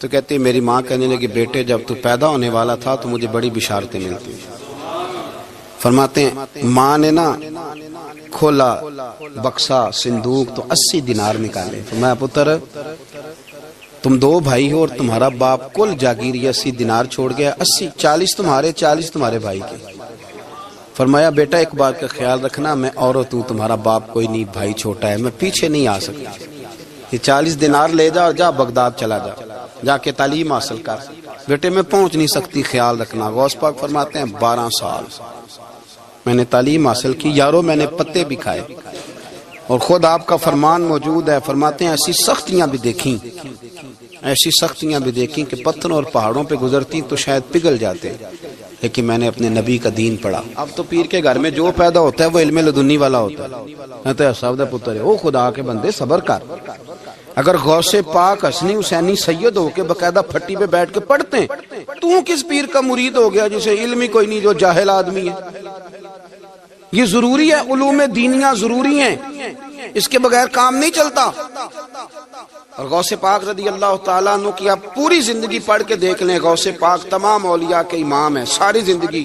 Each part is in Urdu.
تو کہتی ہے میری ماں کہنے لگی بیٹے جب تو پیدا ہونے والا تھا تو مجھے بڑی بشارتیں ملتی. فرماتے ہیں ماں نے نا کھولا بکسا صندوق تو 80 دینار نکالے. فرمایا پتر تم 2 بھائی ہو اور تمہارا باپ کل جاگیر 80 دینار چھوڑ گیا. 40 تمہارے 40 تمہارے بھائی کے. فرمایا بیٹا ایک بات کا خیال رکھنا میں عورت ہوں تمہارا باپ کوئی نہیں بھائی چھوٹا ہے میں پیچھے نہیں آ سکتا. یہ 40 دینار لے جا اور جا بغداد چلا جا کے تعلیم حاصل کر. بیٹے میں پہنچ نہیں سکتی خیال رکھنا. غوث پاک فرماتے ہیں 12 سال میں نے تعلیم حاصل کی یارو میں نے پتے بھی کھائے اور خود آپ کا فرمان موجود ہے. فرماتے ہیں ایسی سختیاں بھی دیکھیں کہ پتھروں اور پہاڑوں پہ گزرتی تو شاید پگھل جاتے لیکن میں نے اپنے نبی کا دین پڑھا. اب تو پیر کے گھر میں جو پیدا ہوتا ہے وہ علم لدنی والا ہوتا ہے. تو صاحب پتر ہے او خدا کے بندے صبر کر. اگر غوث پاک حسنی حسینی سید ہو کے باقاعدہ پھٹی پہ بیٹھ کے پڑھتے ہیں تو کس پیر کا مرید ہو گیا جسے علم ہی کوئی نہیں جو جاہل آدمی ہے. یہ ضروری ہے علوم دینیاں ضروری ہیں اس کے بغیر کام نہیں چلتا. اور غوث پاک رضی اللہ تعالیٰ عنہ کی آپ پوری زندگی پڑھ کے دیکھ لیں. غوث پاک تمام اولیاء کے امام ہیں ساری زندگی.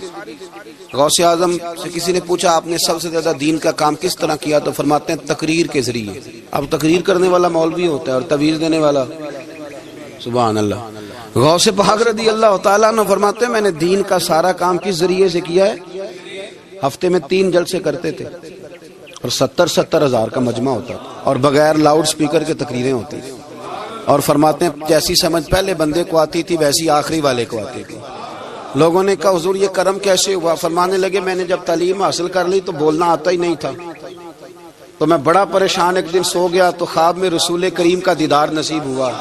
غوث اعظم سے کسی نے پوچھا آپ نے سب سے زیادہ دین کا کام کس طرح کیا تو فرماتے ہیں تقریر کے ذریعے. اب تقریر کرنے والا مولوی ہوتا ہے اور تویز دینے والا سبحان اللہ. غوث پاک رضی اللہ تعالیٰ عنہ فرماتے ہیں میں نے دین کا سارا کام کس ذریعے سے کیا ہے. ہفتے میں 3 جلسے کرتے تھے اور 70 ہزار کا مجمع ہوتا تھا اور بغیر لاؤڈ سپیکر کے تقریریں ہوتی تھی. اور فرماتے ہیں جیسی سمجھ پہلے بندے کو آتی تھی ویسی آخری والے کو آتی تھی. لوگوں نے کہا حضور یہ کرم کیسے ہوا. فرمانے لگے میں نے جب تعلیم حاصل کر لی تو بولنا آتا ہی نہیں تھا تو میں بڑا پریشان ایک دن سو گیا تو خواب میں رسول کریم کا دیدار نصیب ہوا.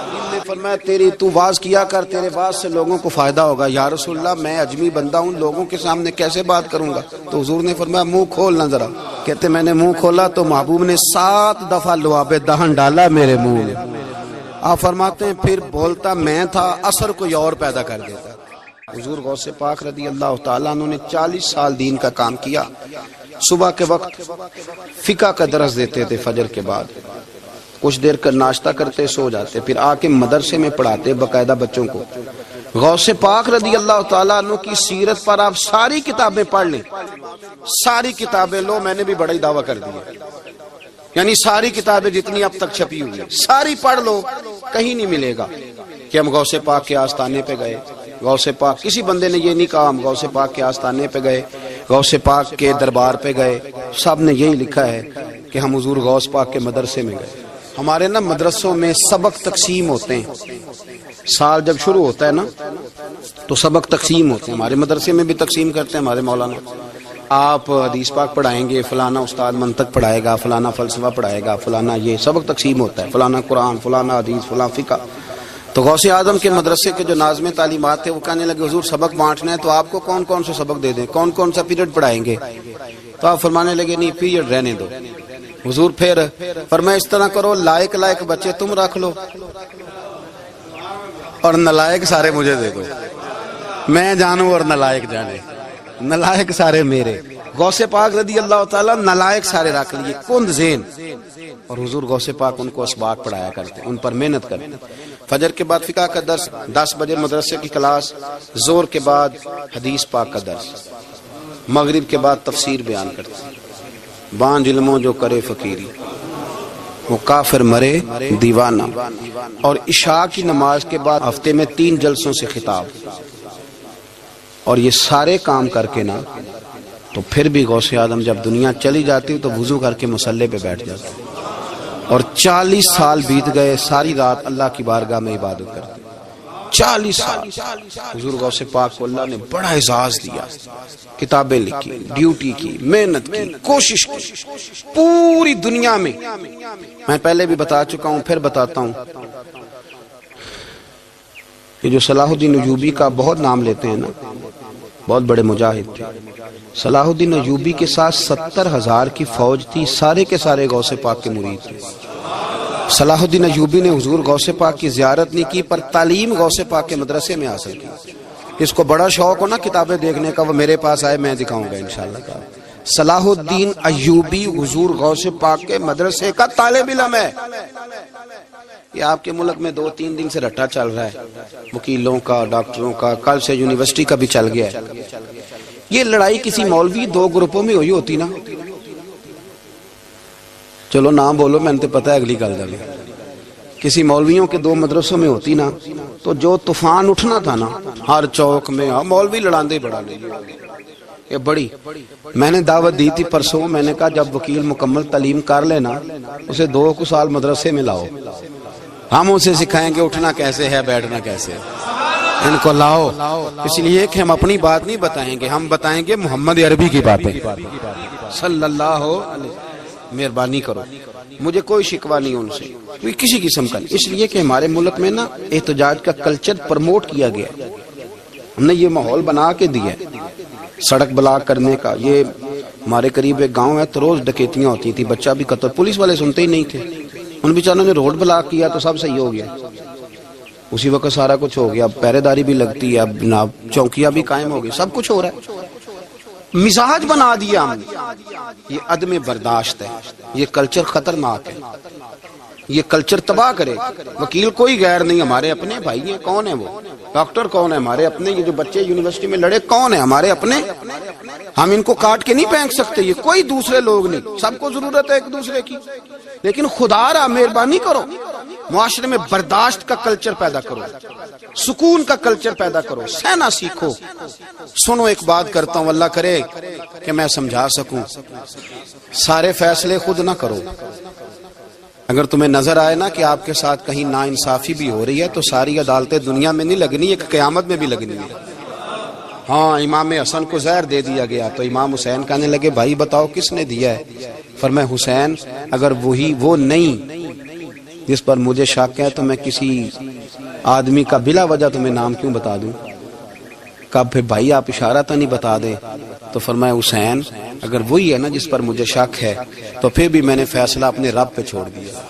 فرمایا تیری تو واز کیا کر تیرے واز سے لوگوں کو فائدہ ہوگا. یا رسول اللہ میں اجمی بندہ ہوں لوگوں کے سامنے کیسے بات کروں گا. تو حضور نے فرمایا منہ کھولنا ذرا. کہتے میں نے منہ کھولا تو محبوب نے 7 دفعہ لعاب دہن ڈالا میرے منہ میں. آپ فرماتے ہیں پھر بولتا میں تھا اثر کوئی اور پیدا کر دیتا. حضور غوث پاک رضی اللہ تعالیٰ عنہ نے 40 سال دین کا کام کیا. صبح کے وقت فقہ کا درس دیتے تھے فجر کے بعد کچھ دیر کر ناشتہ کرتے سو جاتے پھر آ کے مدرسے میں پڑھاتے باقاعدہ بچوں کو. غوث پاک رضی اللہ تعالیٰ عنہ کی سیرت پر آپ ساری کتابیں پڑھ لیں ساری کتابیں لو. میں نے بھی بڑا ہی دعویٰ کر دیا یعنی ساری کتابیں جتنی اب تک چھپی ہوئی ساری پڑھ لو کہیں نہیں ملے گا کہ ہم غوث پاک کے آستانے پہ گئے. غوث پاک کسی بندے نے یہ نہیں کہا ہم غوث پاک کے آستانے پہ گئے غوث پاک کے دربار پہ گئے. سب نے یہی لکھا ہے کہ ہم حضور غوث پاک کے مدرسے میں گئے. ہمارے نا مدرسوں میں سبق تقسیم ہوتے ہیں. سال جب شروع ہوتا ہے نا تو سبق تقسیم ہوتے ہیں. ہمارے مدرسے میں بھی تقسیم کرتے ہیں ہمارے مولانا. آپ حدیث پاک پڑھائیں گے فلانا استاد منطق پڑھائے گا فلانا فلسفہ پڑھائے گا فلانا یہ سبق تقسیم ہوتا ہے. فلانا قرآن فلانا حدیث فلاں فقہ. تو غوث اعظم کے مدرسے کے جو ناظم تعلیمات تھے وہ کہنے لگے حضور سبق بانٹنا ہے تو آپ کو کون کون سے سبق دے دیں کون کون سا پیریڈ پڑھائیں گے. تو آپ فرمانے لگے نہیں پیریڈ رہنے دو. حضور پھر فرمایا اس طرح کرو لائق بچے تم رکھ لو اور نلائق سارے مجھے دے دو. میں جانوں اور نلائق جانے. نلائق سارے میرے. غوث پاک رضی اللہ تعالیٰ نلائق سارے رکھ لیے کند ذہن. اور حضور غوث پاک ان کو اسباق پڑھایا کرتے ان پر محنت کرتے. فجر کے بعد فقہ کا درس 10 بجے مدرسے کی کلاس. زور کے بعد حدیث پاک کا درس. مغرب کے بعد تفسیر بیان کرتے. بانج علموں جو کرے فقیری وہ کافر مرے دیوانہ. اور عشاء کی نماز کے بعد ہفتے میں 3 جلسوں سے خطاب. اور یہ سارے کام کر کے نا تو پھر بھی غوث اعظم جب دنیا چلی جاتی تو وضو کر کے مصلی پہ بیٹھ جاتے. اور 40 سال بیت گئے ساری رات اللہ کی بارگاہ میں عبادت کرتے. 40 سال حضور غوث پاک کو اللہ نے بڑا اعزاز دیا. کتابیں لکھی ڈیوٹی کی محنت کی کوشش کی پوری دنیا میں. میں پہلے بھی بتا چکا ہوں پھر بتاتا ہوں. یہ جو صلاح الدین ایوبی کا بہت نام لیتے ہیں نا بہت بڑے مجاہد تھے. صلاح الدین ایوبی کے ساتھ 70,000 کی فوج تھی. سارے کے سارے غوث پاک کے مرید تھے. صلاح الدین ایوبی نے حضور غوث پاک کی زیارت نہیں کی پر تعلیم غوث پاک کے مدرسے میں حاصل کی. اس کو بڑا شوق ہو نا کتابیں دیکھنے کا وہ میرے پاس آئے میں دکھاؤں گا انشاءاللہ. صلاح الدین ایوبی حضور غوث پاک کے مدرسے کا طالب علم ہے. یہ آپ کے ملک میں 2-3 دن سے رٹا چل رہا ہے وکیلوں کا، ڈاکٹروں کا، کل سے یونیورسٹی کا بھی چل گیا ہے۔ یہ لڑائی کسی مولوی 2 گروپوں میں ہوئی ہوتی نا، چلو نام بولو، میں نے پتا ہے اگلی گل دا بھی، کسی مولویوں کے 2 مدرسوں میں ہوتی نا تو جو طوفان اٹھنا تھا نا ہر چوک میں، مولوی لڑاندے بڑا لے یہ بڑی۔ میں نے دعوت دی تھی پرسوں، میں نے کہا جب وکیل مکمل تعلیم کر لینا اسے 2 سال مدرسے میں لاؤ، ہم اسے سکھائیں گے اٹھنا کیسے ہے، بیٹھنا کیسے ہے، ان کو لاؤ، اس لیے کہ ہم اپنی بات نہیں بتائیں گے، ہم بتائیں گے محمد عربی کی باتیں صلی اللہ علیہ۔ مہربانی کرو، مجھے کوئی شکوہ نہیں ان سے، کوئی کسی قسم کا نہیں، اس لیے کہ ہمارے ملک میں نا احتجاج کا کلچر پروموٹ کیا گیا، ہم نے یہ ماحول بنا کے دیا ہے سڑک بلاک کرنے کا۔ یہ ہمارے قریب ایک گاؤں ہے تو روز ڈکیتیاں ہوتی تھی، بچہ بھی قتل، پولیس والے سنتے ہی نہیں تھے، ان بیچاروں نے روڈ بلاک کیا تو سب صحیح ہو گیا، اسی وقت سارا کچھ ہو گیا، اب پہرے داری بھی لگتی ہے، اب جناب چوکیاں بھی قائم ہو گئی، سب کچھ ہو رہا ہے۔ مزاج بنا دیا ہم نے، یہ عدم برداشت ہے، یہ کلچر خطرناک ہے، یہ کلچر تباہ کرے۔ وکیل کوئی غیر نہیں، ہمارے اپنے بھائی ہیں، کون ہیں وہ؟ ڈاکٹر کون ہے؟ ہمارے اپنے۔ یہ جو بچے یونیورسٹی میں لڑے کون ہیں؟ ہمارے اپنے۔ ہم ان کو کاٹ کے نہیں پھینک سکتے، یہ کوئی دوسرے لوگ نہیں، سب کو ضرورت ہے ایک دوسرے کی، لیکن خدا را مہربانی کرو معاشرے میں برداشت کا کلچر پیدا کرو، سکون کا کلچر پیدا کرو، سہنا سیکھو۔ سنو ایک بات کرتا ہوں، اللہ کرے کہ میں سمجھا سکوں، سارے فیصلے خود نہ کرو۔ اگر تمہیں نظر آئے نا کہ آپ کے ساتھ کہیں ناانصافی بھی ہو رہی ہے تو ساری عدالتیں دنیا میں نہیں لگنی، ایک قیامت میں بھی لگنی ہے۔ ہاں امام حسن کو زہر دے دیا گیا تو امام حسین کہنے لگے بھائی بتاؤ کس نے دیا ہے؟ فرمایا حسین اگر وہی وہ نہیں جس پر مجھے شک ہے تو میں کسی آدمی کا بلا وجہ تمہیں نام کیوں بتا دوں؟ کب پھر بھائی آپ اشارہ تو نہیں بتا دیں؟ تو فرمایا حسین اگر وہی ہے نا جس پر مجھے شک ہے تو پھر بھی میں نے فیصلہ اپنے رب پہ چھوڑ دیا۔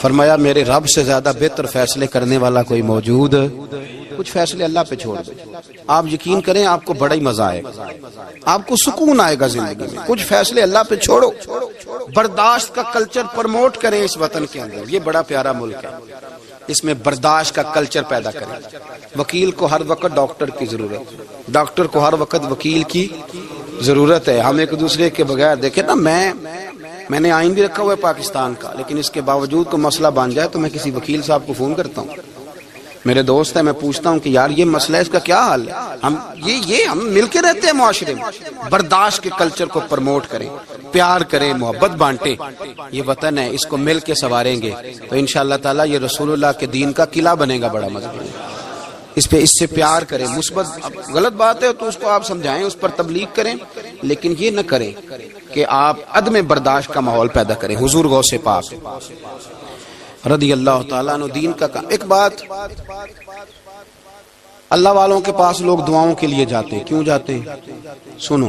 فرمایا میرے رب سے زیادہ بہتر فیصلے کرنے والا کوئی موجود؟ کچھ فیصلے اللہ پہ چھوڑ دو، آپ یقین کریں آپ کو بڑا ہی مزہ آئے گا، آپ کو سکون آئے گا زندگی میں۔ کچھ فیصلے اللہ پہ چھوڑو، برداشت کا کلچر پروموٹ کریں اس وطن کے اندر۔ یہ بڑا پیارا ملک ہے، اس میں برداشت کا کلچر پیدا کریں۔ وکیل کو ہر وقت ڈاکٹر کی ضرورت ہے، ڈاکٹر کو ہر وقت وکیل کی ضرورت ہے۔ ہم ایک دوسرے کے بغیر دیکھیں نا، میں نے آئین بھی رکھا ہوا ہے پاکستان کا، لیکن اس کے باوجود کوئی مسئلہ بن جائے تو میں کسی وکیل صاحب کو فون کرتا ہوں، میرے دوست ہے، میں پوچھتا ہوں کہ یار یہ مسئلہ ہے، اس کا کیا حل ہے؟ ہم مل کے رہتے ہیں معاشرے میں، برداشت کے کلچر کو پروموٹ کریں، پیار کریں، محبت بانٹیں۔ یہ وطن ہے، اس کو مل کے سنواریں گے تو انشاءاللہ تعالیٰ یہ رسول اللہ کے دین کا قلعہ بنے گا بڑا مضبوط۔ اس سے پیار کریں، مثبت غلط بات ہے تو اس کو آپ سمجھائیں، اس پر تبلیغ کریں، لیکن یہ نہ کریں کہ آپ عدم برداشت کا ماحول پیدا کریں۔ حضور غوث پاک رضی اللہ تعالیٰ عنہ دین کا کام۔ ایک بات، اللہ والوں کے پاس لوگ دعاؤں کے لیے جاتے ہیں، کیوں جاتے ہیں؟ سنو،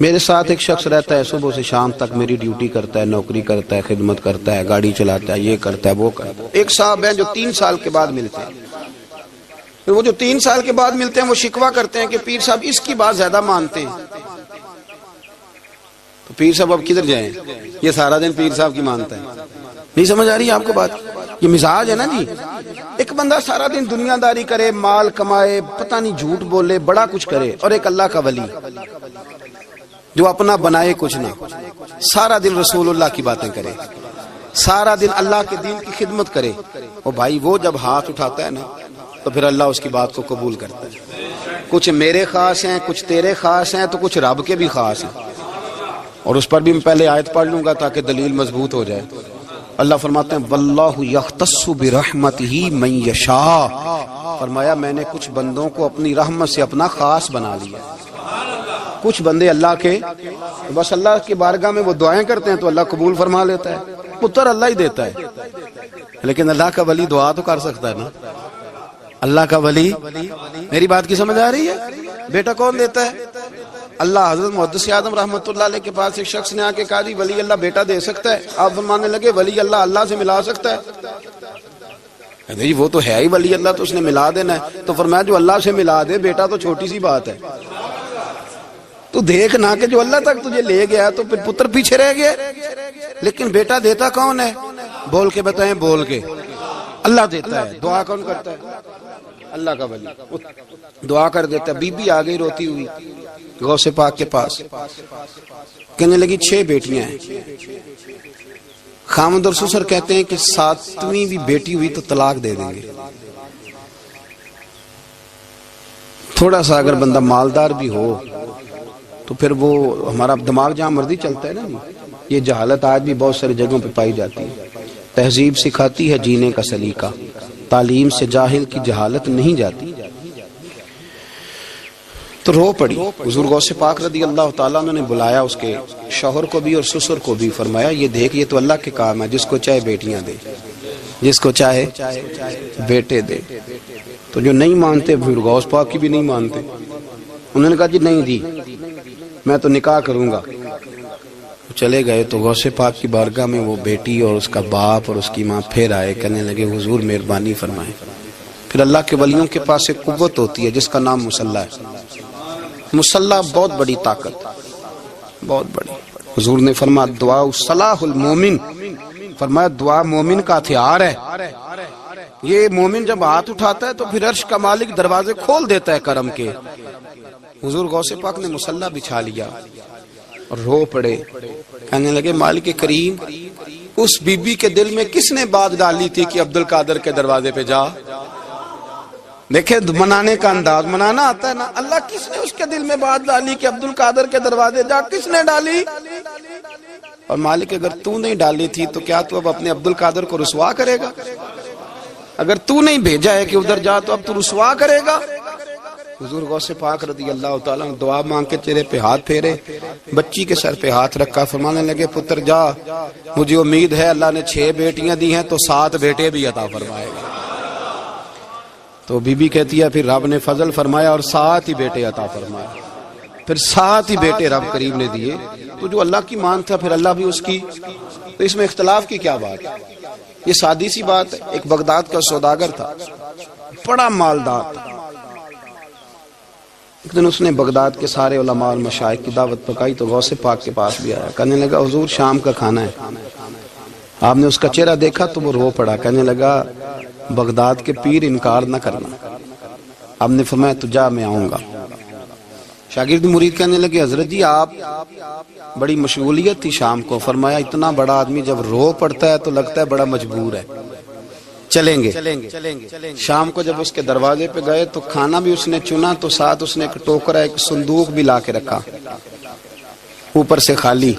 میرے ساتھ ایک شخص رہتا ہے، صبح سے شام تک میری ڈیوٹی کرتا ہے، نوکری کرتا ہے، خدمت کرتا ہے، گاڑی چلاتا ہے، یہ کرتا ہے وہ کرتا ہے۔ ایک صاحب ہیں جو 3 سال کے بعد ملتے ہیں، پھر وہ جو 3 سال کے بعد ملتے ہیں وہ شکوہ کرتے ہیں کہ پیر صاحب اس کی بات زیادہ مانتے ہیں۔ تو پیر صاحب اب کدھر جائیں؟ یہ سارا دن پیر صاحب کی مانتا ہے، نہیں سمجھ آ رہی ہے آپ کو بات؟ یہ مزاج ہے نا جی۔ ایک بندہ سارا دن دنیا داری کرے، مال کمائے، پتہ نہیں جھوٹ بولے، بڑا کچھ کرے، اور ایک اللہ کا ولی جو اپنا بنائے کچھ نہ، سارا دن رسول اللہ کی باتیں کرے، سارا دن اللہ کے دین کی خدمت کرے، اور بھائی وہ جب ہاتھ اٹھاتا ہے نا تو پھر اللہ اس کی بات کو قبول کرتا ہے۔ کچھ میرے خاص ہیں، کچھ تیرے خاص ہیں، تو کچھ رب کے بھی خاص ہیں، اور اس پر بھی میں پہلے آیت پڑھ لوں گا تاکہ دلیل مضبوط ہو جائے۔ اللہ فرماتے ہیں واللہ یختص برحمتہ من یشاء، فرمایا میں نے کچھ بندوں کو اپنی رحمت سے اپنا خاص بنا لیا۔ کچھ بندے اللہ کے بس اللہ کی بارگاہ میں وہ دعائیں کرتے ہیں تو اللہ قبول فرما لیتا ہے، پتر اللہ ہی دیتا ہے، لیکن اللہ کا ولی دعا تو کر سکتا ہے نا۔ اللہ کا ولی، میری بات کی سمجھ آ رہی ہے؟ بیٹا کون دیتا ہے؟ اللہ۔ حضرت محدث اعظم رحمۃ اللہ علیہ کے پاس ایک شخص نے آ کے کہا جی ولی اللہ بیٹا دے سکتا ہے؟ آپ فرمانے لگے ولی اللہ اللہ سے ملا سکتا ہے؟ جی وہ تو ہے ہی ولی اللہ، تو اس نے ملا دینا ہے۔ تو فرمایا جو اللہ سے ملا دے بیٹا تو چھوٹی سی بات ہے، تو دیکھ نہ کہ جو اللہ تک تجھے لے گیا تو پھر پتر پیچھے رہ گیا، لیکن بیٹا دیتا کون ہے؟ بول کے بتائیں، بول کے۔ اللہ دیتا ہے، دعا کون کرتا ہے؟ اللہ کا ولی دعا کر دیتا ہے۔ بی بی آ گئی روتی ہوئی غوث پاک کے پاس، کہنے لگی 6 بیٹیاں ہیں۔ خامد اور سسر کہتے ہیں کہ 7ویں بھی بیٹی ہوئی تو طلاق دے دیں گے۔ تھوڑا سا اگر بندہ مالدار بھی ہو تو پھر وہ ہمارا دماغ جہاں مرضی چلتا ہے نا۔ یہ جہالت آج بھی بہت ساری جگہوں پہ پائی جاتی ہے۔ تہذیب سکھاتی ہے جینے کا سلیقہ، تعلیم سے جاہل کی جہالت نہیں جاتی۔ تو رو پڑی۔ حضور غوث پاک رضی اللہ تعالیٰ عنہ نے بلایا اس کے شوہر کو بھی اور سسر کو بھی، فرمایا یہ دیکھ، یہ تو اللہ کے کام ہے، جس کو چاہے بیٹیاں دے، جس کو چاہے بیٹے دے۔ تو جو نہیں مانتے پھر غوث پاک کی بھی نہیں مانتے، انہوں نے کہا جی نہیں جی میں تو نکاح کروں گا۔ چلے گئے تو غوث پاک کی بارگاہ میں وہ بیٹی اور اس کا باپ اور اس کی ماں پھر آئے، کہنے لگے حضور مہربانی فرمائیں۔ پھر اللہ کے ولیوں کے پاس ایک قوت ہوتی ہے جس کا نام مصلح ہے۔ مصلح بہت بڑی طاقت، بہت بڑی۔ حضور نے فرمایا دعا صلاح المومن، فرمایا دعا مومن کا ہتھیار ہے۔ یہ مومن جب ہاتھ اٹھاتا ہے تو پھر عرش کا مالک دروازے کھول دیتا ہے کرم کے۔ حضور غوث پاک نے مصلح بچھا لیا اور رو پڑے، کہنے لگے مالک کریم، اس بی بی کے دل میں کس نے بات ڈالی تھی کہ عبد القادر کے دروازے پہ جا؟ دیکھیں منانے کا انداز، منانا آتا ہے نا۔ اللہ کس نے اس کے دل میں بات ڈالی کہ عبد القادر کے دروازے جا؟ کس نے ڈالی؟ اور مالک اگر تو نہیں ڈالی تھی تو کیا تو اب اپنے عبد القادر کو رسوا کرے گا؟ اگر تو نہیں بھیجا ہے کہ ادھر جا تو اب تو رسوا کرے گا؟ حضور غوث پاک رضی اللہ تعالیٰ عنہ دعا مانگ کے چہرے پہ ہاتھ پھیرے، بچی کے سر پہ ہاتھ رکھا، فرمانے لگے پتر جا، مجھے امید ہے اللہ نے 6 بیٹیاں دی ہیں تو 7 بیٹے بھی عطا فرمائے گا۔ تو بی بی کہتی ہے پھر رب نے فضل فرمایا اور 7 ہی بیٹے عطا فرمائے، پھر 7 ہی بیٹے رب کریم نے دیے۔ تو جو اللہ کی مان تھا پھر اللہ بھی اس کی، تو اس میں اختلاف کی کیا بات ہے؟ یہ سادی سی بات ہے۔ ایک بغداد کا سوداگر تھا، بڑا مالدار تھا۔ ایک دن اس نے بغداد کے سارے علماء اور مشائخ کی دعوت پکائی تو غوث پاک کے پاس بھی آیا، کہنے لگا حضور شام کا کھانا ہے۔ آپ نے اس کا چہرہ دیکھا تو وہ رو پڑا، کہنے لگا بغداد کے پیر انکار نہ کرنا۔ آپ نے فرمایا تو جا میں آؤں گا۔ شاگرد مرید کہنے لگے حضرت جی آپ بڑی مشغولیت تھی شام کو، فرمایا اتنا بڑا آدمی جب رو پڑتا ہے تو لگتا ہے بڑا مجبور ہے، چلیں گے۔ شام کو جب اس کے دروازے پہ گئے تو کھانا بھی اس نے چنا تو ساتھ اس نے ایک ٹوکرا ایک صندوق بھی لا کے رکھا، اوپر سے خالی۔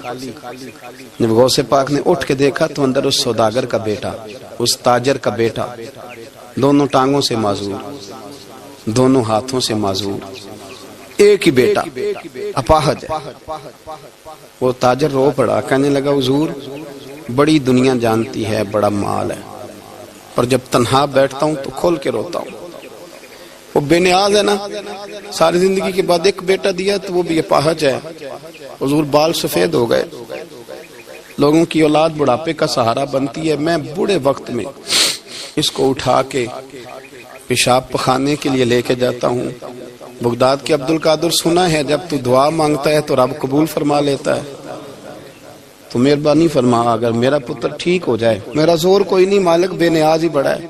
جب غوث پاک نے اٹھ کے دیکھا تو اندر اس سوداگر کا بیٹا، اس تاجر کا بیٹا، دونوں ٹانگوں سے معذور، دونوں ہاتھوں سے معذور، ایک ہی بیٹا اپاہج ہے۔ وہ تاجر رو پڑا، کہنے لگا حضور بڑی دنیا جانتی ہے، بڑا مال ہے، اور جب تنہا بیٹھتا ہوں تو کھول کے روتا ہوں۔ وہ بے نیاز ہے نا، ساری زندگی کے بعد ایک بیٹا دیا تو وہ بھی اپاہج ہے۔ حضور بال سفید ہو گئے، لوگوں کی اولاد بڑھاپے کا سہارا بنتی ہے، میں بوڑھے وقت میں اس کو اٹھا کے پیشاب پخانے کے لیے لے کے جاتا ہوں۔ بغداد کے عبد القادر سنا ہے جب تو دعا مانگتا ہے تو رب قبول فرما لیتا ہے، تو مہربانی فرما اگر میرا پتر ٹھیک ہو جائے، میرا زور کوئی نہیں، مالک بے نیاز ہی بڑا ہے،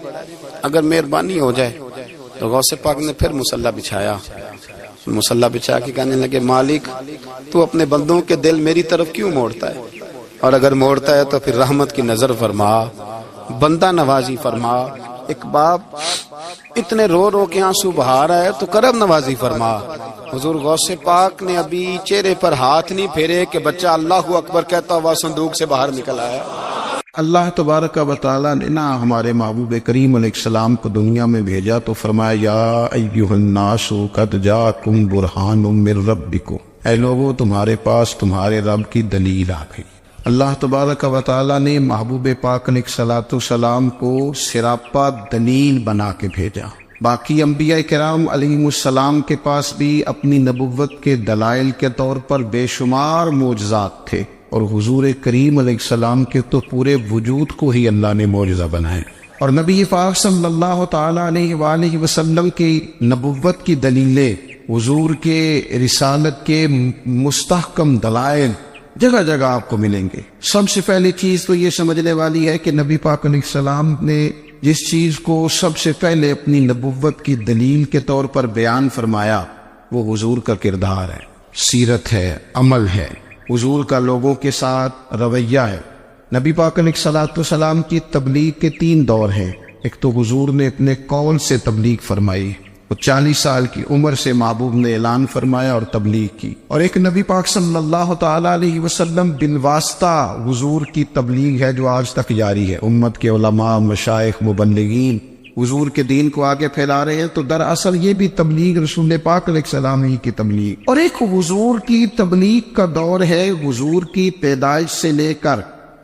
اگر مہربانی ہو جائے۔ تو غوث پاک نے پھر مصلح بچھایا، مصلح بچھا کے کہنے لگے مالک تو اپنے بندوں کے دل میری طرف کیوں موڑتا ہے، اور اگر موڑتا ہے تو پھر رحمت کی نظر فرما، بندہ نوازی فرما۔ ایک باپ اتنے رو رو کے آنسو بہا رہا ہے تو کرم نوازی فرما۔ حضور غوث پاک نے ابھی چہرے پر ہاتھ نہیں پھیرے کہ بچہ اللہ اکبر کہتا ہوا صندوق سے باہر نکل آیا۔ اللہ تبارک و تعالیٰ نے نا ہمارے محبوب کریم علیہ السلام کو دنیا میں بھیجا تو فرمایا یا ایھا الناس قد جاءکم برہان من ربکم، اے لوگو تمہارے پاس تمہارے رب کی دلیل آ گئی۔ اللہ تبارک و تعالیٰ نے محبوب پاک علیہ الصلوۃ والسلام کو سراپا دلیل بنا کے بھیجا۔ باقی انبیاء کرام علیہم السلام کے پاس بھی اپنی نبوت کے دلائل کے طور پر بے شمار معجزات تھے، اور حضور کریم علیہ السلام کے تو پورے وجود کو ہی اللہ نے معجزہ بنائے۔ اور نبی پاک صلی اللہ تعالیٰ علیہ وآلہ وسلم کی نبوت کی دلیلیں، حضور کے رسالت کے مستحکم دلائل جگہ جگہ آپ کو ملیں گے۔ سب سے پہلی چیز تو یہ سمجھنے والی ہے کہ نبی پاک علیہ السلام نے جس چیز کو سب سے پہلے اپنی نبوت کی دلیل کے طور پر بیان فرمایا وہ حضور کا کردار ہے، سیرت ہے، عمل ہے، حضور کا لوگوں کے ساتھ رویہ ہے۔ نبی پاک علیہ السلام کی تبلیغ کے 3 دور ہیں۔ ایک تو حضور نے اپنے قول سے تبلیغ فرمائی، وہ 40 سال کی عمر سے محبوب نے اعلان فرمایا اور تبلیغ کی، اور ایک نبی پاک صلی اللہ تعالی علیہ وسلم بالواسطہ حضور کی تبلیغ ہے جو آج تک جاری ہے۔ امت کے علماء، مشائخ، مبلغین حضور کے دین کو آگے پھیلا رہے ہیں، تو دراصل یہ بھی تبلیغ رسول پاک علیہ السلام ہی کی تبلیغ۔ اور ایک حضور کی تبلیغ کا دور ہے حضور کی پیدائش سے لے کر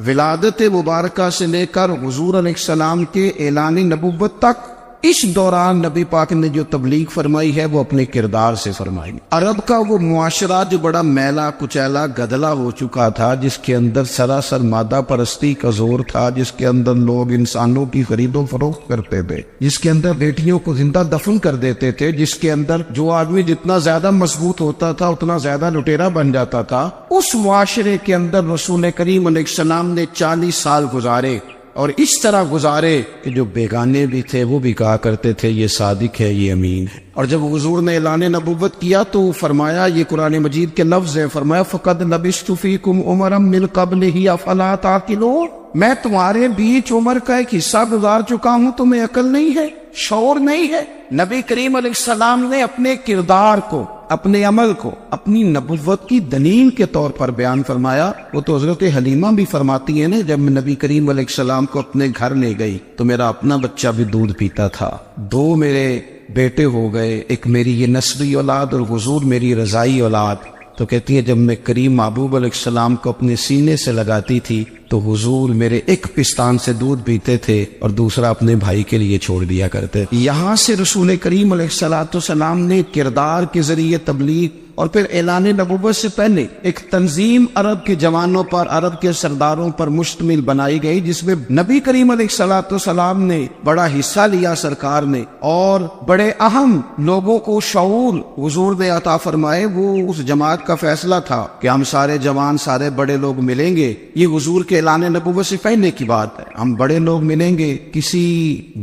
ولادت مبارکہ سے لے کر حضور علیہ السلام کے اعلان نبوت تک۔ اس دوران نبی پاک نے جو تبلیغ فرمائی ہے وہ اپنے کردار سے فرمائی۔ عرب کا وہ معاشرہ جو بڑا میلا کچیلا گدلا ہو چکا تھا، جس کے اندر سراسر مادہ پرستی کا زور تھا، جس کے اندر لوگ انسانوں کی خرید و فروخت کرتے تھے، جس کے اندر بیٹیوں کو زندہ دفن کر دیتے تھے، جس کے اندر جو آدمی جتنا زیادہ مضبوط ہوتا تھا اتنا زیادہ لٹیرا بن جاتا تھا، اس معاشرے کے اندر رسول کریم علیہ السلام نے 40 سال گزارے، اور اس طرح گزارے کہ جو بیگانے بھی تھے وہ بھی کہا کرتے تھے یہ صادق ہے، یہ امین ہے۔ اور جب حضور نے اعلان نبوت کیا تو فرمایا، یہ قرآن مجید کے لفظ ہیں، فرمایا فَقَدْ لَبِثْتُ فِيكُمْ عُمَرًا مِّن قَبْلِهِ أَفَلَا تَعْقِلُونَ، میں تمہارے بیچ عمر کا ایک حصہ گزار چکا ہوں، تمہیں عقل نہیں ہے، شعور نہیں ہے۔ نبی کریم علیہ السلام نے اپنے کردار کو، اپنے عمل کو اپنی نبوت کی دلیل کے طور پر بیان فرمایا۔ وہ تو حضرت حلیمہ بھی فرماتی ہیں نا، جب میں نبی کریم علیہ السلام کو اپنے گھر لے گئی تو میرا اپنا بچہ بھی دودھ پیتا تھا، 2 میرے بیٹے ہو گئے، ایک میری یہ نسلی اولاد اور حضور میری رضائی اولاد۔ تو کہتی ہے جب میں کریم محبوب علیہ السلام کو اپنے سینے سے لگاتی تھی تو حضور میرے ایک پستان سے دودھ پیتے تھے اور دوسرا اپنے بھائی کے لیے چھوڑ دیا کرتے۔ یہاں سے رسول کریم علیہ السلام نے کردار کے ذریعے تبلیغ اور پھر اعلان نبوت سے پہلے ایک تنظیم عرب کے جوانوں پر، عرب کے سرداروں پر مشتمل بنائی گئی، جس میں نبی کریم علیہ السلام نے بڑا حصہ لیا، سرکار نے، اور بڑے اہم لوگوں کو شعور حضور نے عطا فرمائے۔ وہ اس جماعت کا فیصلہ تھا کہ ہم سارے جوان، سارے بڑے لوگ ملیں گے، یہ حضور کے اعلان نبوت سے پہلے کی بات ہے، ہم بڑے لوگ ملیں گے، کسی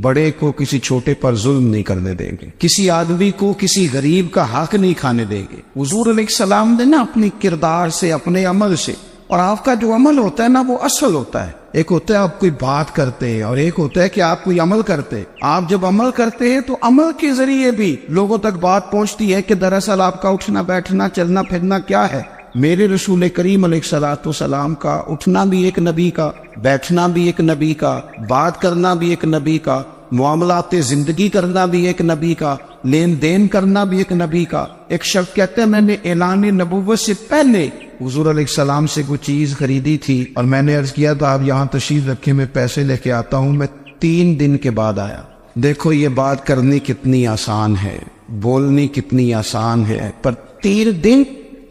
بڑے کو کسی چھوٹے پر ظلم نہیں کرنے دیں گے، کسی آدمی کو کسی غریب کا حق نہیں کھانے دیں گے۔ حضور علیہ السلام نے نا اپنی کردار سے، اپنے عمل سے، اور آپ کا جو عمل ہوتا ہے نا وہ اصل ہوتا ہے، ایک ہوتا ہے آپ کوئی بات کرتے ہیں اور ایک ہوتا ہے کہ آپ کوئی عمل کرتے ہیں۔ آپ جب عمل کرتے ہیں تو عمل کے ذریعے بھی لوگوں تک بات پہنچتی ہے کہ دراصل آپ کا اٹھنا بیٹھنا چلنا پھرنا کیا ہے۔ میرے رسول کریم علیہ السلام کا اٹھنا بھی ایک نبی کا، بیٹھنا بھی ایک نبی کا، بات کرنا بھی ایک نبی کا، معاملات زندگی کرنا بھی ایک نبی کا، لین دین کرنا بھی ایک نبی کا۔ ایک شخص کہتے ہیں میں نے اعلان نبوت سے پہلے حضور علیہ السلام سے کوئی چیز خریدی تھی اور میں نے عرض کیا تو آپ یہاں تشریف رکھے، میں پیسے لے کے آتا ہوں، میں 3 دن کے بعد آیا۔ دیکھو یہ بات کرنی کتنی آسان ہے، بولنی کتنی آسان ہے، پر 3 دن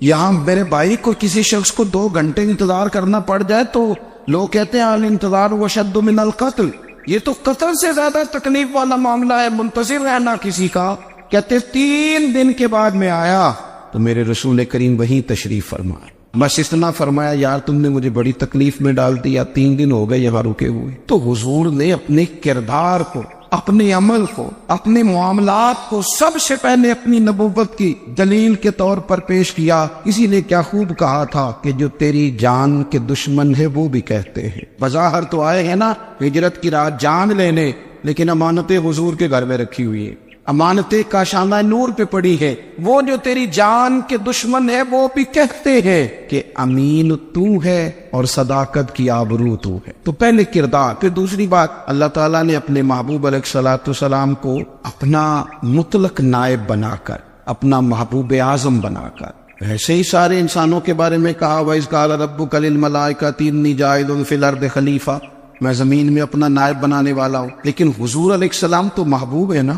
یہاں میرے بھائی کو کسی شخص کو 2 گھنٹے انتظار کرنا پڑ جائے تو لوگ کہتے ہیں الانتظار وشد من القتل، یہ تو قتل سے زیادہ تکلیف والا معاملہ ہے، منتظر رہنا کسی کا۔ کہتے 3 دن کے بعد میں آیا تو میرے رسول کریم وہیں تشریف فرمائے، بس اتنا فرمایا یار تم نے مجھے بڑی تکلیف میں ڈال دیا، 3 دن ہو گئے یہاں رکے ہوئے۔ تو حضور نے اپنے کردار کو، اپنے عمل کو، اپنے معاملات کو سب سے پہلے اپنی نبوت کی دلیل کے طور پر پیش کیا۔ اسی نے کیا خوب کہا تھا کہ جو تیری جان کے دشمن ہے وہ بھی کہتے ہیں، بظاہر تو آئے ہیں نا ہجرت کی رات جان لینے، لیکن امانتیں حضور کے گھر میں رکھی ہوئی ہے، امانتیں کاشانہ نور پہ پڑی ہے۔ وہ جو تیری جان کے دشمن ہے وہ بھی کہتے ہیں کہ امین تو ہے اور صداقت کی آبرو تو ہے۔ تو پہلے کردار، پھر دوسری بات، اللہ تعالیٰ نے اپنے محبوب علیہ السلام کو اپنا مطلق نائب بنا کر، اپنا محبوب اعظم بنا کر، ایسے ہی سارے انسانوں کے بارے میں کہا وَإِذْ قَالَ رَبُّكَ لِلْمَلَائِكَةِ إِنِّي جَاعِلٌ فِي الْأَرْضِ خَلِيفَةً، میں زمین میں اپنا نائب بنانے والا ہوں۔ لیکن حضور علیہ السلام تو محبوب ہے نا،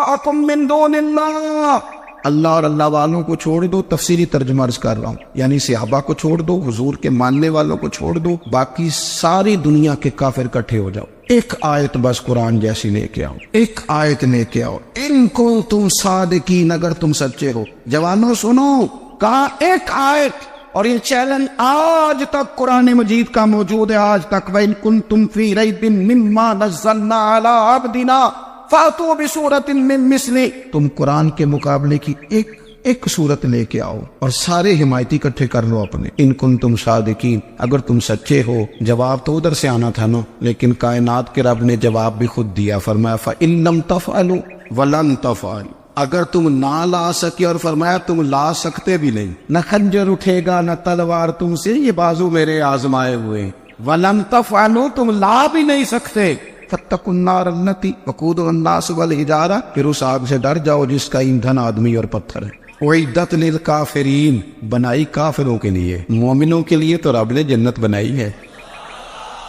شُرَكَاءَكُم مِّن دُونِ اللَّهِ، اللہ اور اللہ والوں کو چھوڑ دو، تفسیری ترجمہ عرض کر رہا ہوں، یعنی صحابہ کو چھوڑ دو، حضور کے ماننے والوں کو چھوڑ دو، باقی ساری دنیا کے کافر اکٹھے ہو جاؤ، ایک آیت بس قرآن جیسی لے کے آؤ، ایک آیت لے کے آؤ، ان کنتم صادقین، اگر تم سچے ہو۔ جوانوں سنو، کہا ایک آیت، اور یہ چیلنج آج تک قرآن مجید کا موجود ہے، آج تک۔ وَإِن كُنتُمْ فِي رَيْبٍ مِّمَّا نَزَّلْنَا عَلَىٰ عَبْدِنَا فَأْتُوا بِسُورَةٍ مِّن مِّثْلِهِ، تم قرآن کے مقابلے کی ایک صورت لے کے آؤ اور سارے حمایتی اکٹھے کر لو اپنے۔ ان کنتم صادقین، اگر تم سچے ہو۔ جواب تو ادھر سے آنا تھا نا، لیکن کائنات کے رب نے جواب بھی خود دیا، فرمایا فَإِن لَّمْ تَفْعَلُوا وَلَن تَفْعَلُوا، اگر تم نہ لا سکے، اور فرمایا تم لا سکتے بھی نہیں، نہ خنجر اٹھے گا نہ تلوار تم سے، یہ بازو میرے آزمائے ہوئے ہیں، وَلَن تَفْعَلُوا، تم لا بھی نہیں سکتے، فَاتَّقُوا النَّارَ الَّتِي وَقُودُهَا النَّاسُ وَالْحِجَارَةُ، پھر اس آگ سے ڈر جاؤ جس کا ایندھن آدمی اور پتھر ہے۔ اعدت للکافرین، بنائی کافروں کے لیے، مومنوں کے لیے تو رب نے جنت بنائی ہے۔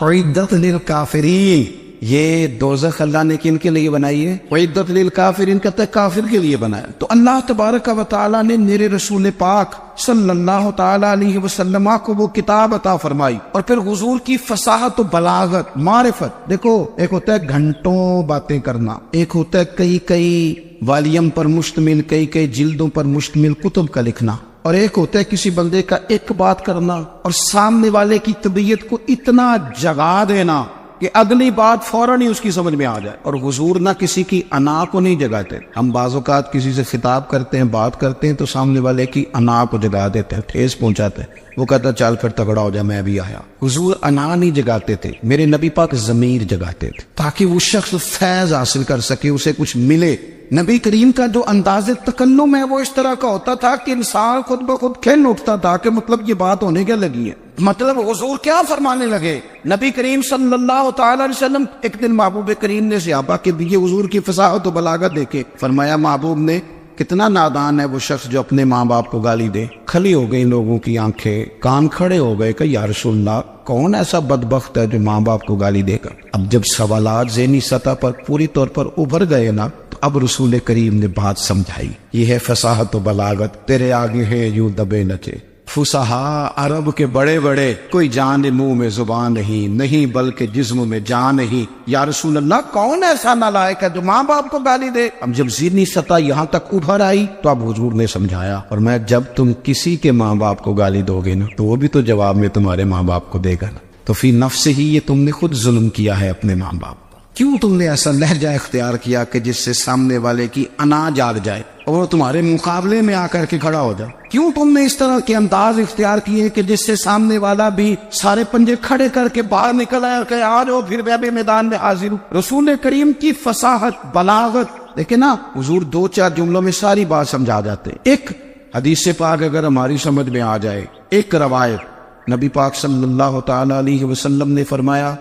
اعدت للکافرین، یہ دوزخ اللہ نے کن کے لیے بنائی ہے؟ اعدت للکافرین کہتا ہے کافر کے لیے بنایا۔ تو اللہ تبارک و تعالیٰ نے میرے رسول پاک صلی اللہ تعالیٰ علیہ وسلم کو وہ کتاب عطا فرمائی، اور پھر حضور کی فصاحت و بلاغت، معرفت۔ دیکھو، ایک ہوتا ہے گھنٹوں باتیں کرنا، ایک ہوتا ہے کئی والیم پر مشتمل، کئی جلدوں پر مشتمل کتب کا لکھنا، اور ایک ہوتا ہے کسی بندے کا ایک بات کرنا اور سامنے والے کی طبیعت کو اتنا جگا دینا کہ اگلی بات فوراً ہی اس کی سمجھ میں آ جائے۔ اور حضور نہ کسی کی انا کو نہیں جگاتے۔ ہم بعض اوقات کسی سے خطاب کرتے ہیں، بات کرتے ہیں، تو سامنے والے کی انا کو جگا دیتے ہیں، ٹھیس پہنچاتے ہیں، وہ کہتا چل پھر تگڑا ہو جائے میں بھی آیا۔ حضور انا نہیں جگاتے تھے، میرے نبی پاک ضمیر جگاتے تھے، تاکہ وہ شخص فیض حاصل کر سکے، اسے کچھ ملے۔ نبی کریم کا جو انداز تکلم ہے وہ اس طرح کا ہوتا تھا کہ انسان خود بخود کھل اٹھتا تھا کہ مطلب یہ بات ہونے کیا لگی ہے، مطلب حضور کیا فرمانے لگے۔ نبی کریم صلی اللہ تعالی علیہ وسلم، ایک دن محبوب کریم نے صحابہ کے دیے حضور کی فصاحت و بلاغت دیکھے، فرمایا محبوب نے کتنا نادان ہے وہ شخص جو اپنے ماں باپ کو گالی دے۔ کھلی ہو گئی لوگوں کی آنکھیں، کان کھڑے ہو گئے کہ یا رسول اللہ کون ایسا بدبخت ہے جو ماں باپ کو گالی دے گا۔ اب جب سوالات ذہنی سطح پر پوری طور پر ابھر گئے نا، تو اب رسول کریم نے بات سمجھائی۔ یہ ہے فصاحت و بلاغت، تیرے آگے ہے یوں دبے نچے۔ فصحا عرب کے بڑے بڑے، کوئی جان منہ میں زبان نہیں بلکہ جسم میں جان نہیں۔ یا رسول اللہ کون ایسا نالائق ہے جو ماں باپ کو گالی دے؟ اب جب ذہنی سطح یہاں تک ابھر آئی تو اب حضور نے سمجھایا، اور میں جب تم کسی کے ماں باپ کو گالی دو گے نا تو وہ بھی تو جواب میں تمہارے ماں باپ کو دے گا نا، تو فی نفس ہی یہ تم نے خود ظلم کیا ہے اپنے ماں باپ۔ کیوں تم نے ایسا لہجہ اختیار کیا کہ جس سے سامنے والے کی انا جاگ جائے اور وہ تمہارے مقابلے میں آ کر کے کھڑا ہو جائے؟ کیوں تم نے اس طرح کے انداز اختیار کیے کہ جس سے سامنے والا بھی سارے پنجے کھڑے کر کے باہر نکل آیا کہ آ جاؤ پھر میں بھی میدان میں حاضر ہوں؟ رسول کریم کی فصاحت بلاغت دیکھیں نا، حضور 2-4 جملوں میں ساری بات سمجھا جاتے۔ ایک حدیث پاک اگر ہماری سمجھ میں آ جائے، ایک روایت، نبی پاک صلی اللہ تعالی علیہ وسلم نے فرمایا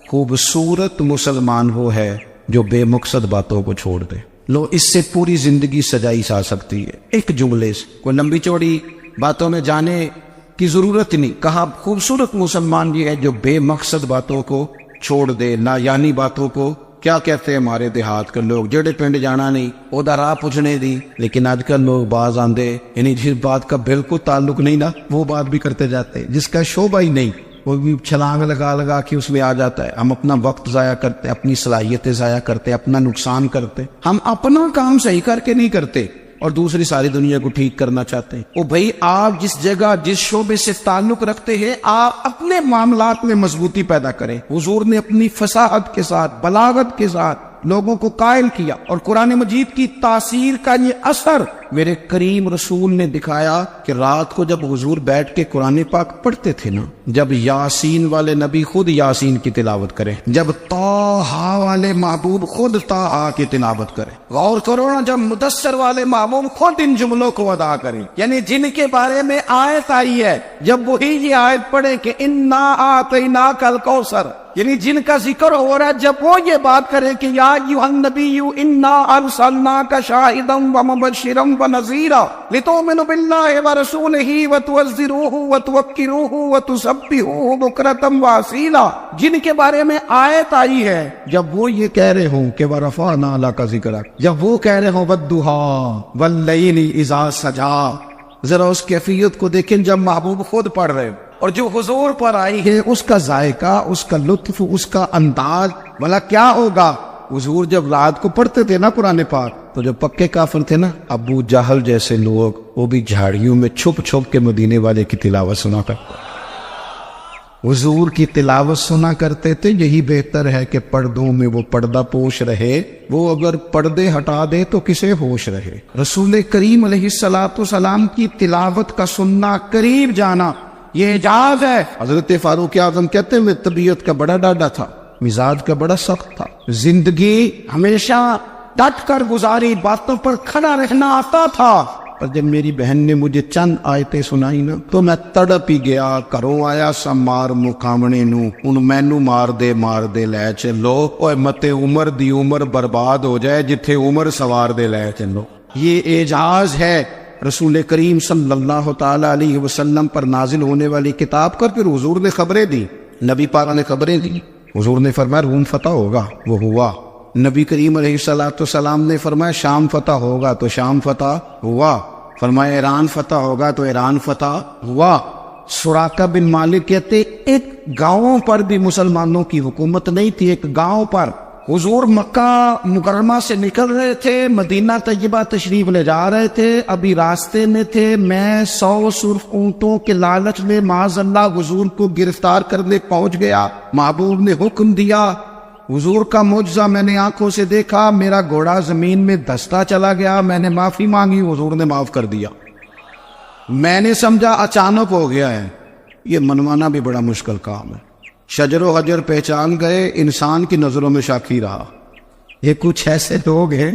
خوبصورت مسلمان وہ ہے جو بے مقصد باتوں کو چھوڑ دے۔ لو، اس سے پوری زندگی سجائی جا سکتی ہے ایک جملے سے، کوئی لمبی چوڑی باتوں میں جانے کی ضرورت نہیں۔ کہا خوبصورت مسلمان یہ ہے جو بے مقصد باتوں کو چھوڑ دے، نا یعنی باتوں کو۔ کیا کہتے ہیں ہمارے دیہات کے لوگ، جڑے پنڈ جانا نہیں اودا راہ پوچھنے دی، لیکن آج کل لوگ باز آندے، یعنی جس بات کا بالکل تعلق نہیں نا وہ بات بھی کرتے جاتے ہیں، جس کا شعبہ ہی نہیں وہ بھی چھلانگ لگا کے اس میں آ جاتا ہے۔ ہم اپنا وقت ضائع کرتے، اپنی صلاحیتیں ضائع کرتے، اپنا نقصان کرتے، ہم اپنا کام صحیح کر کے نہیں کرتے اور دوسری ساری دنیا کو ٹھیک کرنا چاہتے ہیں۔ او بھائی، آپ جس جگہ جس شعبے سے تعلق رکھتے ہیں آپ اپنے معاملات میں مضبوطی پیدا کریں۔ حضور نے اپنی فصاحت کے ساتھ، بلاغت کے ساتھ لوگوں کو قائل کیا، اور قرآن مجید کی تاثیر کا یہ اثر میرے کریم رسول نے دکھایا کہ رات کو جب حضور بیٹھ کے قرآن پاک پڑھتے تھے نا، جب یاسین والے نبی خود یاسین کی تلاوت کرے، جب طٰہٰ والے محبوب خود طٰہٰ کی تلاوت کرے، غور کرو نا، جب مدثر والے محبوب خود ان جملوں کو ادا کریں، یعنی جن کے بارے میں آیت آئی ہے، جب وہی یہ آیت پڑھے کہ انا اعطیناک الکوثر، یعنی جن کا ذکر ہو رہا ہے، جب وہ یہ بات کرے کہ یا ایھا النبی انا ارسلناک شاہدا ومبشرا ونذیرا لتؤمنوا باللہ ورسولہ وتعزروہ وتوقروہ وتسبحوہ بکرۃ واصیلا، جن کے بارے میں آیت آئی ہے جب وہ یہ کہہ رہے ہوں کہ ورفعنا لک ذکرک، جب وہ کہہ رہے ہوں والضحیٰ واللیل اذا سجا، ذرا اس کیفیت کو دیکھیں جب محبوب خود پڑھ رہے ہوں، اور جو حضور پر آئی ہے اس کا ذائقہ، اس کا لطف، اس کا انداز، بھلا کیا ہوگا؟ حضور جب رات کو پڑھتے تھے نا قرآن پاک، تو جو پکے کافر تھے نا ابو جہل جیسے لوگ، وہ بھی جھاڑیوں میں چھپ چھپ کے مدینے والے کی تلاوت سنا کرتے، حضور کی تلاوت سنا کرتے تھے۔ یہی بہتر ہے کہ پردوں میں وہ پردہ پوش رہے، وہ اگر پردے ہٹا دے تو کسے ہوش رہے؟ رسول کریم علیہ السلام کی تلاوت کا سننا، قریب جانا، یہ اعجاز ہے۔ حضرت فاروق اعظم کہتے ہیں میں طبیعت کا بڑا ڈاڈا تھا، مزاج کا بڑا سخت تھا، زندگی ہمیشہ ڈٹ کر گزاری، باتوں پر کھڑا رہنا آتا تھا، پر جب میری بہن نے مجھے چند آیتیں سنائی نا تو میں تڑپ ہی گیا۔ کروں آیا سا مار مقامنے نو، ان مینو مار دے لے چلو، اوے متے عمر دی عمر برباد ہو جائے جتھے عمر سوار دے لے چلو۔ یہ اعجاز ہے رسول کریم صلی اللہ تعالی علیہ وسلم پر نازل ہونے والی کتاب کا۔ پھر حضور نے خبریں دی، نبی پاک نے خبریں دی، حضور نے فرمایا روم فتح ہوگا، وہ ہوا۔ نبی کریم علیہ السلام نے فرمایا شام فتح ہوگا، تو شام فتح ہوا۔ فرمایا ایران فتح ہوگا، تو ایران فتح ہوا۔ سراقہ بن مالک کہتے ایک گاؤں پر بھی مسلمانوں کی حکومت نہیں تھی، ایک گاؤں پر حضور مکہ مکرمہ سے نکل رہے تھے، مدینہ طیبہ تشریف لے جا رہے تھے، ابھی راستے میں تھے، میں 100 سرخ اونٹوں کے لالچ میں معاذ اللہ حضور کو گرفتار کرنے پہنچ گیا۔ محبوب نے حکم دیا، حضور کا معجزہ میں نے آنکھوں سے دیکھا، میرا گھوڑا زمین میں دھستا چلا گیا، میں نے معافی مانگی، حضور نے معاف کر دیا۔ میں نے سمجھا اچانک ہو گیا ہے، یہ منوانا بھی بڑا مشکل کام ہے۔ شجر و حجر پہچان گئے، انسان کی نظروں میں شاکی رہا۔ یہ کچھ ایسے لوگ ہیں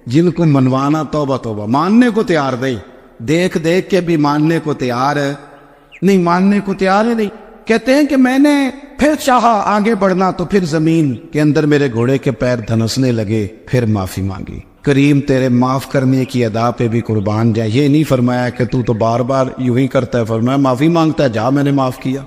جن کو منوانا توبہ توبہ، ماننے کو تیار نہیں، دیکھ دیکھ کے بھی ماننے کو تیار ہے نہیں، ماننے کو تیار ہے نہیں۔ کہتے ہیں کہ میں نے پھر چاہا آگے بڑھنا تو پھر زمین کے اندر میرے گھوڑے کے پیر دھنسنے لگے، پھر معافی مانگی۔ کریم تیرے معاف کرنے کی ادا پہ بھی قربان جائے، یہ نہیں فرمایا کہ تو بار بار یوں ہی کرتا ہے، فرمایا معافی مانگتا ہے جا، میں نے معاف کیا۔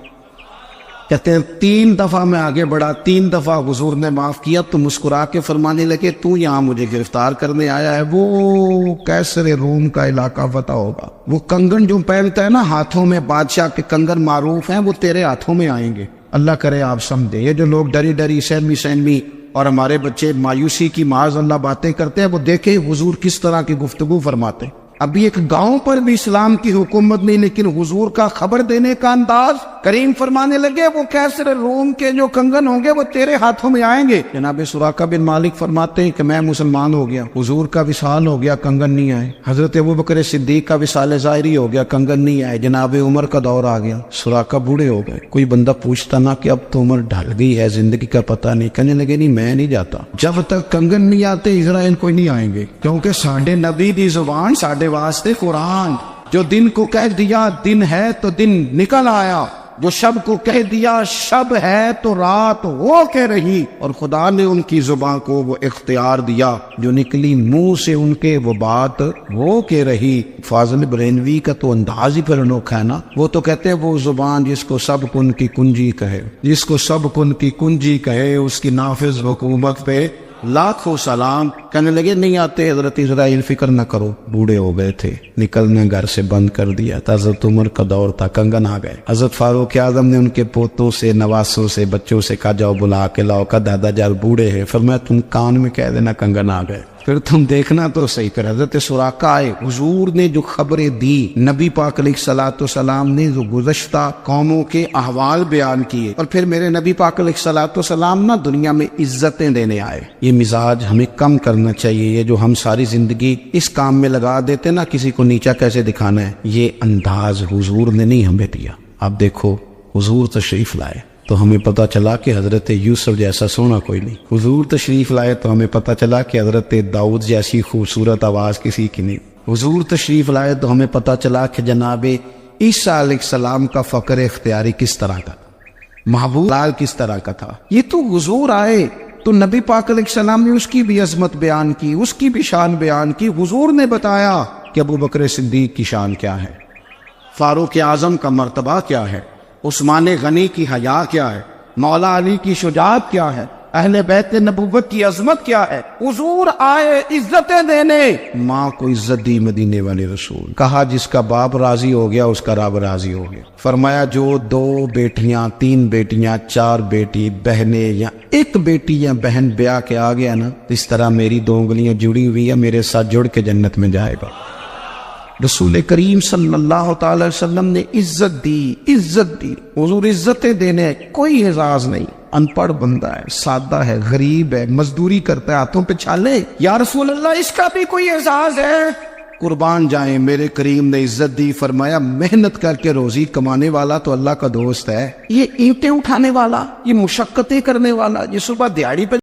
کہتے ہیں 3 دفعہ میں آگے بڑھا، 3 دفعہ حضور نے معاف کیا تو مسکرا کے فرمانے لگے تو یہاں مجھے گرفتار کرنے آیا ہے، وہ کیسر روم کا علاقہ فتح ہوگا، وہ کنگن جو پہنتا ہے نا ہاتھوں میں، بادشاہ کے کنگن معروف ہیں، وہ تیرے ہاتھوں میں آئیں گے۔ اللہ کرے آپ سمجھے، یہ جو لوگ ڈری ڈری سہمی اور ہمارے بچے مایوسی کی معاذ اللہ باتیں کرتے ہیں، وہ دیکھیں حضور کس طرح کی گفتگو فرماتے۔ ابھی ایک گاؤں پر بھی اسلام کی حکومت نہیں، لیکن حضور کا خبر دینے کا انداز، کریم فرمانے لگے وہ کیسر روم کے جو کنگن ہوں گے وہ تیرے ہاتھوں میں آئیں گے۔ جناب سراقہ بن مالک فرماتے ہیں کہ میں مسلمان ہو گیا، حضور کا وصال ہو گیا، کنگن نہیں آئے۔ حضرت ابوبکر صدیق کا وصال ظاہری ہو گیا، کنگن نہیں آئے۔ جناب عمر کا دور آ گیا، سراقہ بوڑھے ہو گئے۔ کوئی بندہ پوچھتا نا کہ اب تو عمر ڈھل گئی ہے، زندگی کا پتہ نہیں، کہنے لگے نہیں میں نہیں جاتا جب تک کنگن نہیں آتے اسرائیل کوئی نہیں آئیں گے، کیونکہ ساڈے نبی دی زبان ساڈے واسطے قرآن، جو دن کو کہہ دیا دن ہے تو دن نکل آیا، جو شب کو کہہ دیا شب ہے تو رات ہو کے رہی، اور خدا نے ان کی زبان کو وہ اختیار دیا، جو نکلی منہ سے ان کے وہ بات ہو کے رہی۔ فاضل برینوی کا تو انداز ہی پھر انوکھا ہے نا، وہ تو کہتے ہیں وہ زبان جس کو سب کن کی کنجی کہے، جس کو سب کن کی کنجی کہے، اس کی نافذ حکومت پہ لاکھوں سلام۔ کہنے لگے نہیں آتے حضرت اسرائیل، فکر نہ کرو، بوڑھے ہو گئے تھے، نکلنا گھر سے بند کر دیا تھا، حضرت عمر کا دور تھا، کنگن آ گئے۔ حضرت فاروق اعظم نے ان کے پوتوں سے، نواسوں سے، بچوں سے کہا جاؤ بلا کے لاؤ، کا دادا جان بوڑھے ہیں، فرمایا تم کان میں کہہ دینا کنگن آ گئے، پھر تم دیکھنا تو صحیح۔ پھر حضرت سراقہ آئے، حضور نے جو خبریں دی، نبی پاک علیہ السلام نے جو گزشتہ قوموں کے احوال بیان کیے، اور پھر میرے نبی پاک علیہ السلام نا دنیا میں عزتیں دینے آئے۔ یہ مزاج ہمیں کم کرنا چاہیے، یہ جو ہم ساری زندگی اس کام میں لگا دیتے نا کسی کو نیچا کیسے دکھانا ہے، یہ انداز حضور نے نہیں ہمیں دیا۔ اب دیکھو حضور تشریف لائے تو ہمیں پتہ چلا کہ حضرت یوسف جیسا سونا کوئی نہیں، حضور تشریف لائے تو ہمیں پتہ چلا کہ حضرت داؤد جیسی خوبصورت آواز کسی کی نہیں، حضور تشریف لائے تو ہمیں پتہ چلا کہ جناب عیسیٰ علیہ السلام کا فقر اختیاری کس طرح کا، محبوب لال کس طرح کا تھا۔ یہ تو حضور آئے تو نبی پاک علیہ السلام نے اس کی بھی عظمت بیان کی، اس کی بھی شان بیان کی۔ حضور نے بتایا کہ ابو بکر صدیق کی شان کیا ہے، فاروق اعظم کا مرتبہ کیا ہے، عثمان غنی کی حیا کیا ہے، مولا علی کی شجاعت کیا ہے، اہل بیت نبوت کی عظمت کیا ہے۔ حضور آئے عزتیں دینے، ماں کو عزت دی مدینے والے رسول، کہا جس کا باپ راضی ہو گیا اس کا رب راضی ہو گیا۔ فرمایا جو 2 بیٹیاں 3 بیٹیاں 4 بیٹی بہنیں یا 1 بیٹی یا بہن بیاہ کے آ گیا نا، اس طرح میری 2 انگلیاں جڑی ہوئی ہیں، میرے ساتھ جڑ کے جنت میں جائے گا۔ رسول کریم صلی اللہ تعالی وسلم نے عزت دی۔ حضور عزتیں دینے، کوئی اعزاز نہیں، ان پڑھ بندہ ہے، سادہ ہے، غریب ہے، مزدوری کرتا ہے، ہاتھوں پہ چھالے، یا رسول اللہ اس کا بھی کوئی اعزاز ہے؟ قربان جائیں، میرے کریم نے عزت دی، فرمایا محنت کر کے روزی کمانے والا تو اللہ کا دوست ہے، یہ اینٹیں اٹھانے والا، یہ مشقتیں کرنے والا، یہ صبح دیہڑی پہ